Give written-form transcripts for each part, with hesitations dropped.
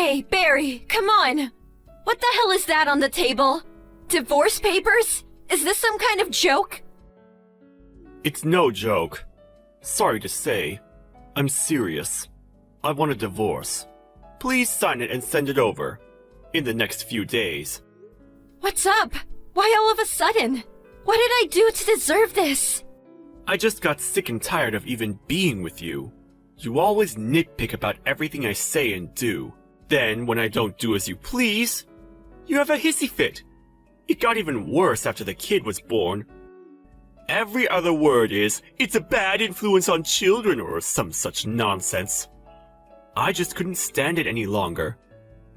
Hey, Barry, come on! What the hell is that on the table? Divorce papers? Is this some kind of joke? It's no joke. Sorry to say, I'm serious. I want a divorce. Please sign it and send it over. In the next few days. What's up? Why all of a sudden? What did I do to deserve this? I just got sick and tired of even being with you. You always nitpick about everything I say and do. Then, when I don't do as you please, you have a hissy fit. It got even worse after the kid was born. Every other word is, it's a bad influence on children or some such nonsense. I just couldn't stand it any longer.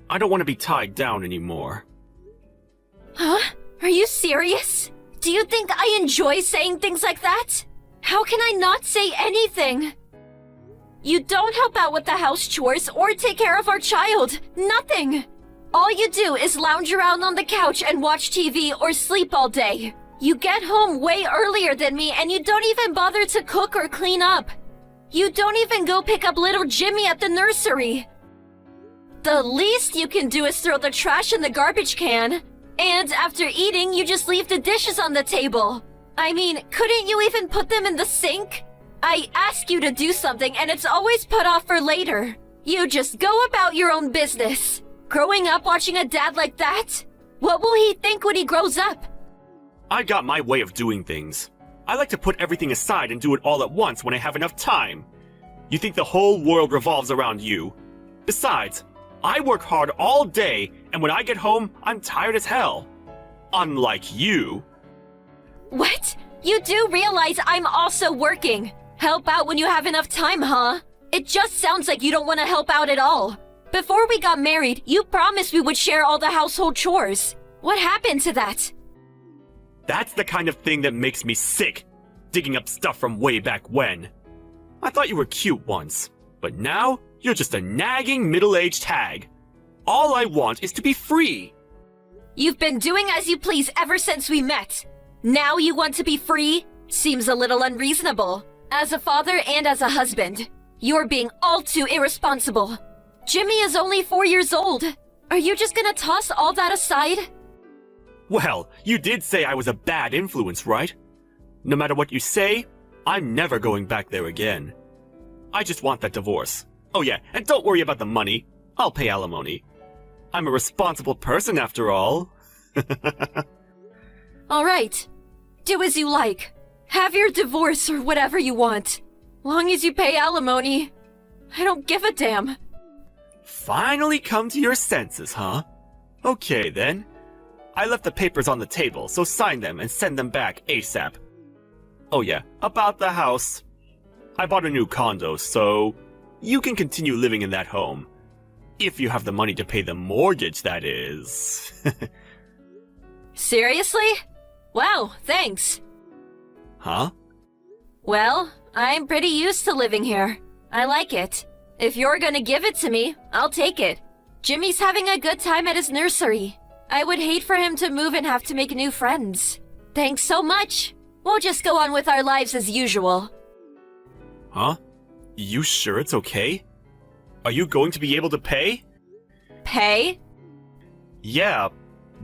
I don't want to be tied down anymore. Huh? Are you serious? Do you think I enjoy saying things like that? How can I not say anything? You don't help out with the house chores or take care of our child. Nothing. All you do is lounge around on the couch and watch TV or sleep all day. You get home way earlier than me and you don't even bother to cook or clean up. You don't even go pick up little Jimmy at the nursery. The least you can do is throw the trash in the garbage can. And after eating, you just leave the dishes on the table. I mean, couldn't you even put them in the sink? I ask you to do something and it's always put off for later. You just go about your own business. Growing up watching a dad like that? What will he think when he grows up? I got my way of doing things. I like to put everything aside and do it all at once when I have enough time. You think the whole world revolves around you. Besides, I work hard all day, and when I get home, I'm tired as hell. Unlike you. What? You do realize I'm also working. Help out when you have enough time, huh? It just sounds like you don't want to help out at all. Before we got married, you promised we would share all the household chores. What happened to that? That's the kind of thing that makes me sick. Digging up stuff from way back when. I thought you were cute once, but now you're just a nagging middle-aged hag. All I want is to be free. You've been doing as you please ever since we met. Now you want to be free? Seems a little unreasonable. As a father and as a husband, you're being all too irresponsible. Jimmy is only 4 years old. Are you just gonna toss all that aside? Well, you did say I was a bad influence, right? No matter what you say, I'm never going back there again. I just want that divorce. Oh yeah, and don't worry about the money. I'll pay alimony. I'm a responsible person after all. All right. Do as you like. Have your divorce or whatever you want. Long as you pay alimony, I don't give a damn. Finally come to your senses, huh? Okay then. I left the papers on the table, so sign them and send them back ASAP. Oh yeah, about the house. I bought a new condo, so you can continue living in that home. If you have the money to pay the mortgage, that is. Seriously? Wow, thanks. Huh? Well, I'm pretty used to living here. I like it. If you're gonna give it to me, I'll take it. Jimmy's having a good time at his nursery. I would hate for him to move and have to make new friends. Thanks so much. We'll just go on with our lives as usual. Huh? You sure it's okay? Are you going to be able to pay? Pay? Yeah,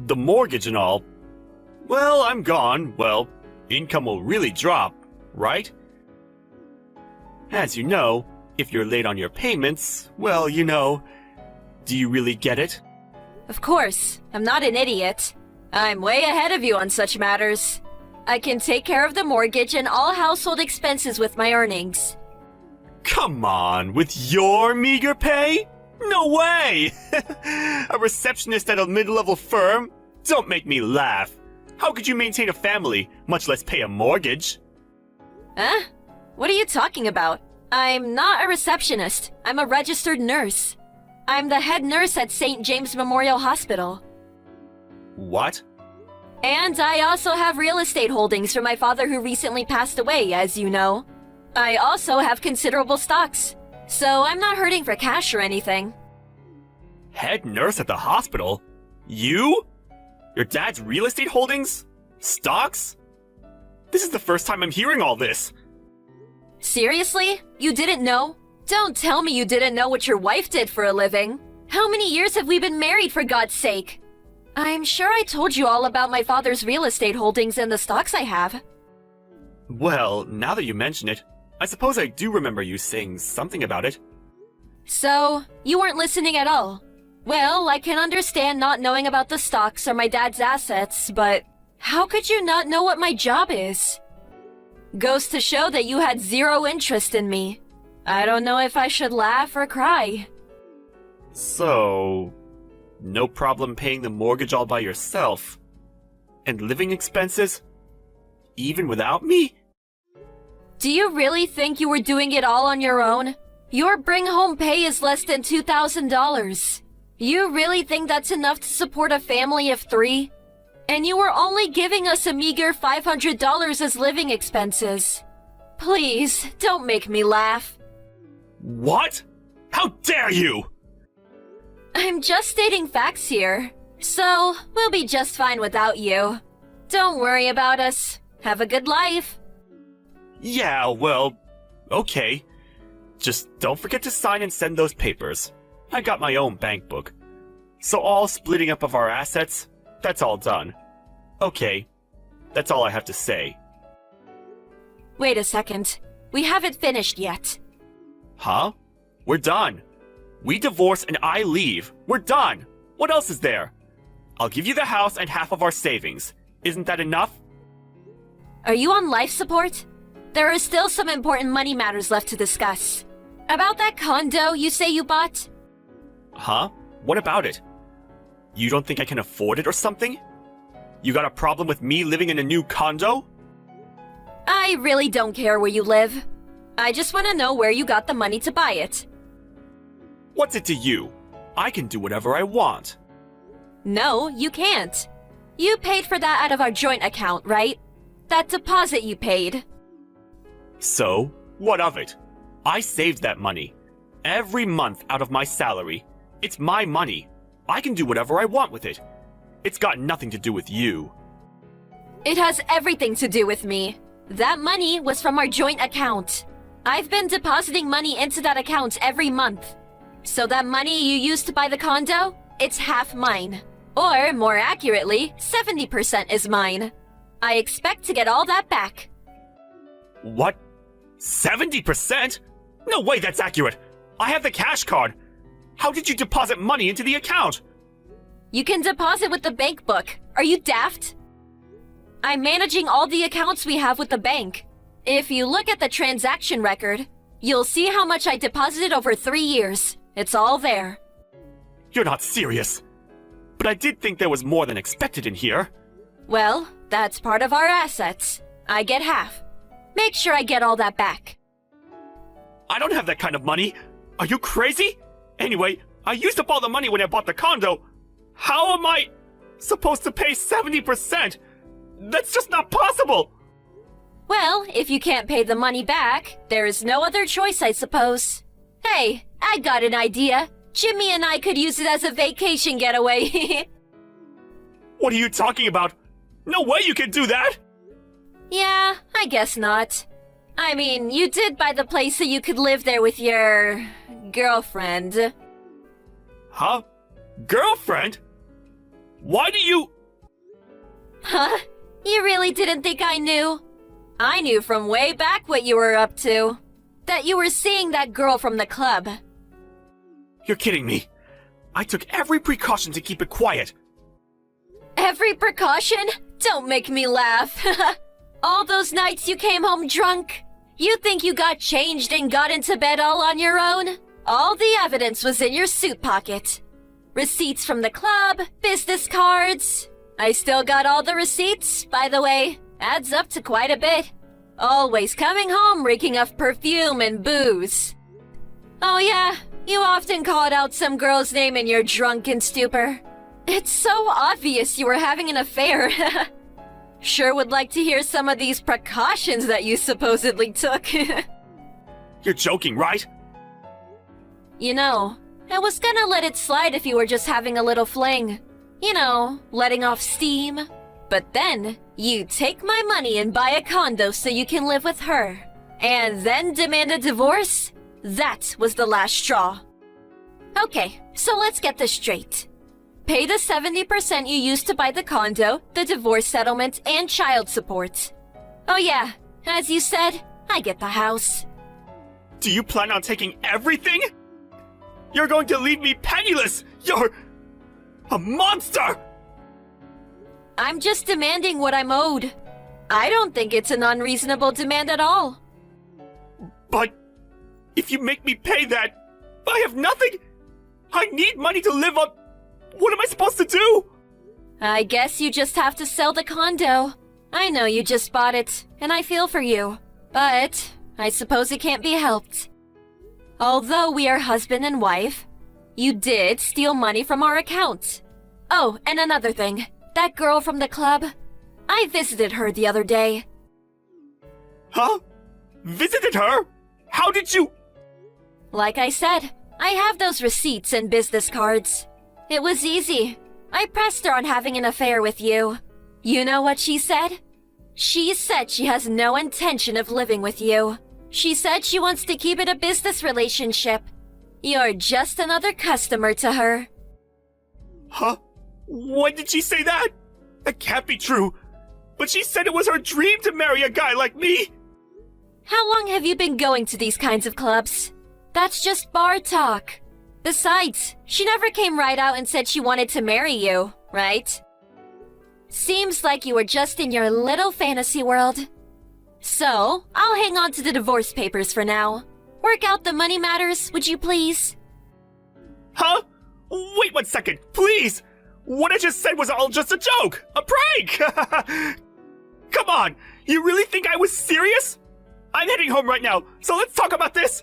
the mortgage and all. Well, I'm gone. Well, income will really drop, right? As you know, if you're late on your payments, well, you know. Do you really get it? Of course. I'm not an idiot. I'm way ahead of you on such matters. I can take care of the mortgage and all household expenses with my earnings. Come on, with your meager pay? No way! A receptionist at a mid-level firm? Don't make me laugh. How could you maintain a family, much less pay a mortgage? Huh? What are you talking about? I'm not a receptionist. I'm a registered nurse. I'm the head nurse at St. James Memorial Hospital. What? And I also have real estate holdings from my father who recently passed away, as you know. I also have considerable stocks, so I'm not hurting for cash or anything. Head nurse at the hospital? You? Your dad's real estate holdings? Stocks? This is the first time I'm hearing all this. Seriously? You didn't know? Don't tell me you didn't know what your wife did for a living. How many years have we been married, for God's sake? I'm sure I told you all about my father's real estate holdings and the stocks I have. Well, now that you mention it, I suppose I do remember you saying something about it. So, you weren't listening at all. Well, I can understand not knowing about the stocks or my dad's assets, but how could you not know what my job is? Goes to show that you had zero interest in me. I don't know if I should laugh or cry. So, no problem paying the mortgage all by yourself? And living expenses? Even without me? Do you really think you were doing it all on your own? Your bring-home pay is less than $2,000. You really think that's enough to support a family of 3? And you were only giving us a meager $500 as living expenses. Please, don't make me laugh. What? How dare you! I'm just stating facts here, so we'll be just fine without you. Don't worry about us. Have a good life. Yeah, well, okay. Just don't forget to sign and send those papers. I got my own bank book. So all splitting up of our assets, that's all done. Okay, that's all I have to say. Wait a second. We haven't finished yet. Huh? We're done. We divorce and I leave. We're done. What else is there? I'll give you the house and half of our savings. Isn't that enough? Are you on life support? There are still some important money matters left to discuss. About that condo you say you bought? Huh? What about it? You don't think I can afford it or something? You got a problem with me living in a new condo? I really don't care where you live. I just want to know where you got the money to buy it. What's it to you? I can do whatever I want. No, you can't. You paid for that out of our joint account, right? That deposit you paid. So, what of it? I saved that money. Every month out of my salary. It's my money. I can do whatever I want with it. It's got nothing to do with you. It has everything to do with me. That money was from our joint account. I've been depositing money into that account every month. So that money you used to buy the condo, it's half mine. Or, more accurately, 70% is mine. I expect to get all that back. What? 70%? No way that's accurate! I have the cash card! How did you deposit money into the account? You can deposit with the bank book. Are you daft? I'm managing all the accounts we have with the bank. If you look at the transaction record, you'll see how much I deposited over 3 years. It's all there. You're not serious. But I did think there was more than expected in here. Well, that's part of our assets. I get half. Make sure I get all that back. I don't have that kind of money. Are you crazy? Anyway, I used up all the money when I bought the condo. How am I supposed to pay 70%? That's just not possible! Well, if you can't pay the money back, there is no other choice, I suppose. Hey, I got an idea. Jimmy and I could use it as a vacation getaway. What are you talking about? No way you can do that! Yeah, I guess not. I mean, you did buy the place so you could live there with your girlfriend. Huh? Girlfriend? Why do you... Huh? You really didn't think I knew? I knew from way back what you were up to. That you were seeing that girl from the club. You're kidding me. I took every precaution to keep it quiet. Every precaution? Don't make me laugh. All those nights you came home drunk. You think you got changed and got into bed all on your own? All the evidence was in your suit pocket. Receipts from the club, business cards. I still got all the receipts, by the way. Adds up to quite a bit. Always coming home reeking of perfume and booze. Oh yeah, you often called out some girl's name in your drunken stupor. It's so obvious you were having an affair. Sure would like to hear some of these precautions that you supposedly took. You're joking, right? You know, I was gonna let it slide if you were just having a little fling. You know, letting off steam. But then, you take my money and buy a condo so you can live with her. And then demand a divorce? That was the last straw. Okay, so let's get this straight. Pay the 70% you used to buy the condo, the divorce settlement, and child support. Oh yeah, as you said, I get the house. Do you plan on taking everything? You're going to leave me penniless! You're a monster! I'm just demanding what I'm owed. I don't think it's an unreasonable demand at all. But if you make me pay that, I have nothing! I need money to live on. What am I supposed to do? I guess you just have to sell the condo. I know you just bought it, and I feel for you. But I suppose it can't be helped. Although we are husband and wife, you did steal money from our account. Oh, and another thing. That girl from the club, I visited her the other day. Huh? Visited her? How did you? Like I said, I have those receipts and business cards. It was easy. I pressed her on having an affair with you. You know what she said? She said she has no intention of living with you. She said she wants to keep it a business relationship. You're just another customer to her. Huh? When did she say that? That can't be true. But she said it was her dream to marry a guy like me. How long have you been going to these kinds of clubs? That's just bar talk. Besides, she never came right out and said she wanted to marry you, right? Seems like you were just in your little fantasy world. So, I'll hang on to the divorce papers for now. Work out the money matters, would you please? Huh? Wait 1 second, please! What I just said was all just a joke! A prank! Come on! You really think I was serious? I'm heading home right now, so let's talk about this!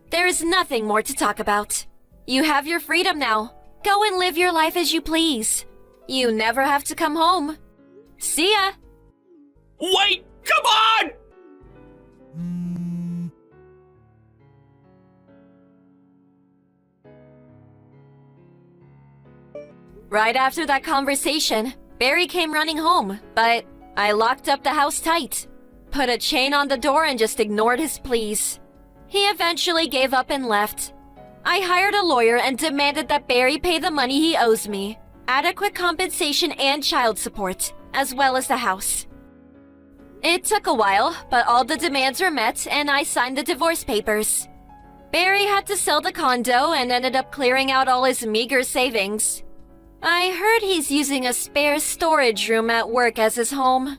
There is nothing more to talk about. You have your freedom now. Go and live your life as you please. You never have to come home. See ya! Wait! Come on! Right after that conversation, Barry came running home, but I locked up the house tight, put a chain on the door and just ignored his pleas. He eventually gave up and left. I hired a lawyer and demanded that Barry pay the money he owes me, adequate compensation and child support, as well as the house. It took a while, but all the demands were met and I signed the divorce papers. Barry had to sell the condo and ended up clearing out all his meager savings. I heard he's using a spare storage room at work as his home.